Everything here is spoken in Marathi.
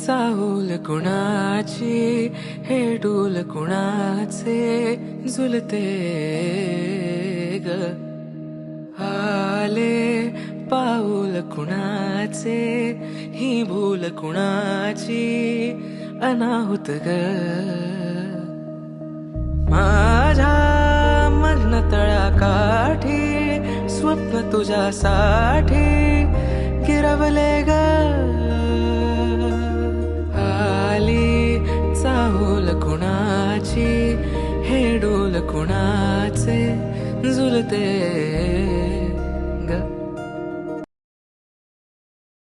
चाहूल कुणाची हे डोल कुणाचे झुलते ग आले पाऊल कुणाचे ही भूल कुणाची अनाहुत ग माझ्या मग्न तळाकाठी स्वप्न तुझ्यासाठी गिरवले ग आली चाहूल कुणाची हे डोल कुणाचे झुलते